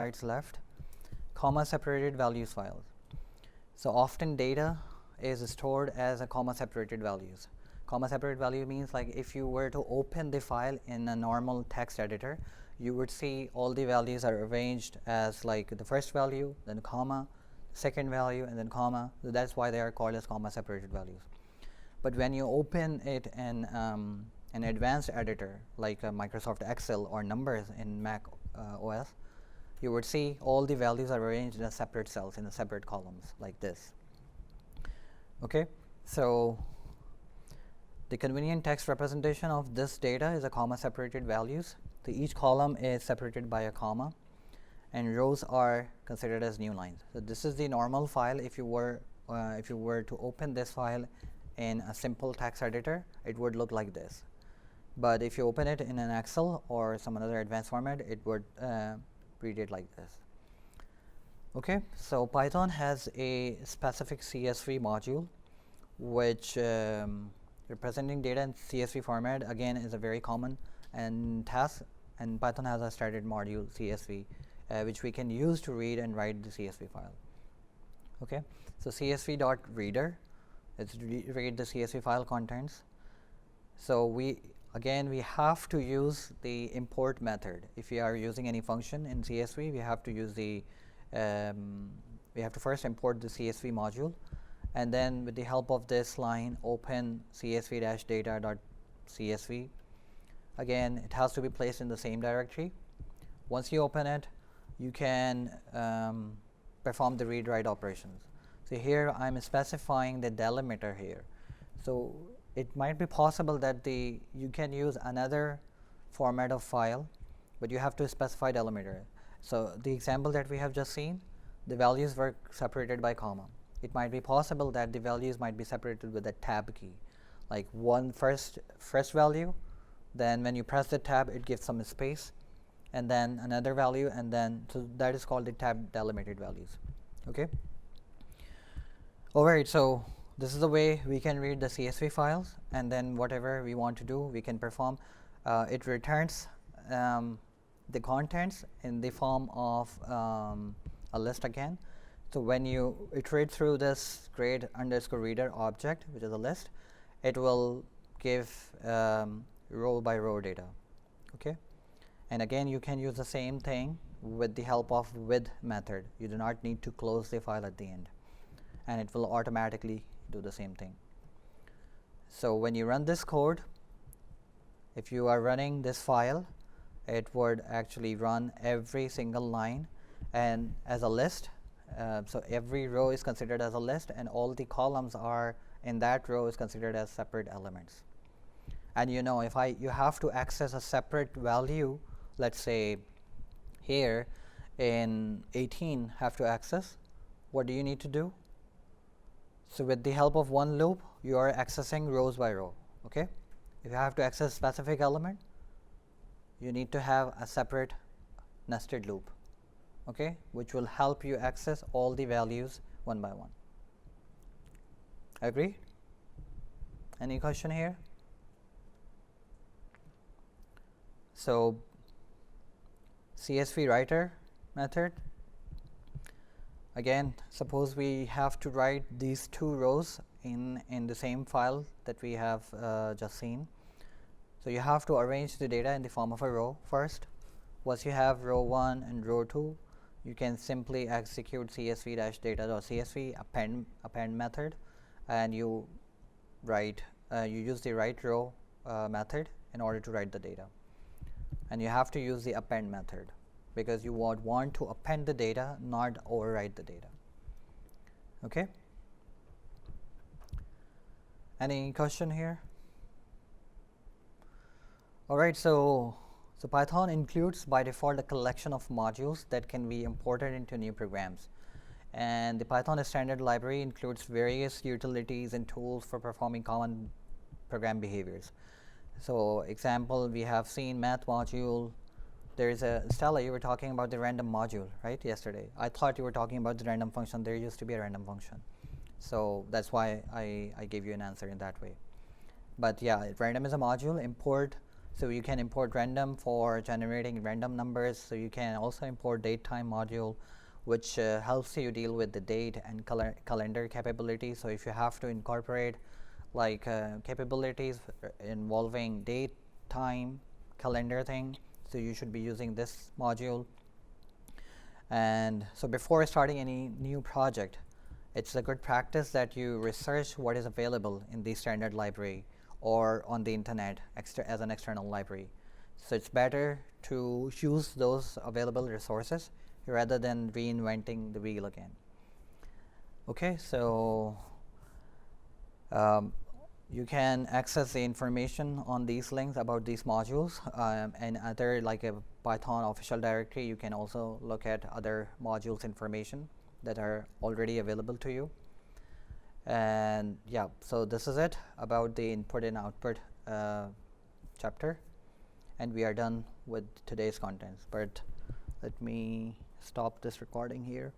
slides left, comma separated values files. So often data is stored as a comma separated values. Comma separated value means like if you were to open the file in a normal text editor, you would see all the values are arranged as like the first value, then comma, second value, and then comma. So that's why they are called as comma separated values. But when you open it in an advanced editor like Microsoft Excel or Numbers in Mac OS, you would see all the values are arranged in a separate cells, in a separate columns like this. Okay, so the convenient text representation of this data is a comma separated values. So each column is separated by a comma, and rows are considered as new lines. So this is the normal file. If you were to open this file in a simple text editor, it would look like this. But if you open it in an Excel or some other advanced format, it would read it like this. Okay, so Python has a specific CSV module which representing data in CSV format again is a very common task, and Python has a standard module CSV which we can use to read and write the CSV file. Okay, so CSV.reader is read the CSV file contents. So we have to use the import method. If we are using any function in CSV, we have to use the we have to first import the CSV module, and then with the help of this line open csv-data.csv. Again, it has to be placed in the same directory. Once you open it, you can perform the read write operations. So here I'm specifying the delimiter here. So it might be possible that you can use another format of file, but you have to specify delimiter. So the example that we have just seen, the values were separated by comma. It might be possible that the values might be separated with a tab key, like one first value, then when you press the tab it gives some space, and then another value, and then so that is called the tab delimited values. Okay. Alright, so this is the way we can read the CSV files, and then whatever we want to do we can perform. It returns the contents in the form of a list again. So when you iterate through this grade_reader object, which is a list, it will give row by row data. Okay, and again you can use the same thing with the help of with method. You do not need to close the file at the end, and it will automatically do the same thing. So when you run this code, if you are running this file, it would actually run every single line and as a list. So every row is considered as a list, and all the columns are in that row is considered as separate elements. And you know, if you have to access a separate value, let's say here in 18 have to access, what do you need to do? So with the help of one loop, you are accessing rows by row. Okay, if you have to access specific element, you need to have a separate nested loop, okay, which will help you access all the values one by one. Agree? Any question here? So CSV writer method, again, suppose we have to write these two rows in the same file that we have just seen. So you have to arrange the data in the form of a row first. Once you have row 1 and row 2, you can simply execute csv-data.csv append method, and you use the write row method in order to write the data. And you have to use the append method because you would want to append the data, not overwrite the data. Okay. Any question here? Alright, so Python includes by default a collection of modules that can be imported into new programs. And the Python standard library includes various utilities and tools for performing common program behaviors. So example, we have seen math module. There is a Stella, you were talking about the random module, right, yesterday. I thought you were talking about the random function. There used to be a random function. So that's why I gave you an answer in that way. But yeah, random is a module. Import So you can import random for generating random numbers. So you can also import date time module, which helps you deal with the date and calendar capabilities. So if you have to incorporate like capabilities involving date, time, calendar thing, so you should be using this module. And so before starting any new project, it's a good practice that you research what is available in the standard library or on the internet as an external library. So it's better to use those available resources rather than reinventing the wheel again. Okay, so you can access the information on these links about these modules and other, like a Python official directory. You can also look at other modules information that are already available to you. And yeah, so this is it about the input and output chapter, and we are done with today's contents. But let me stop this recording here.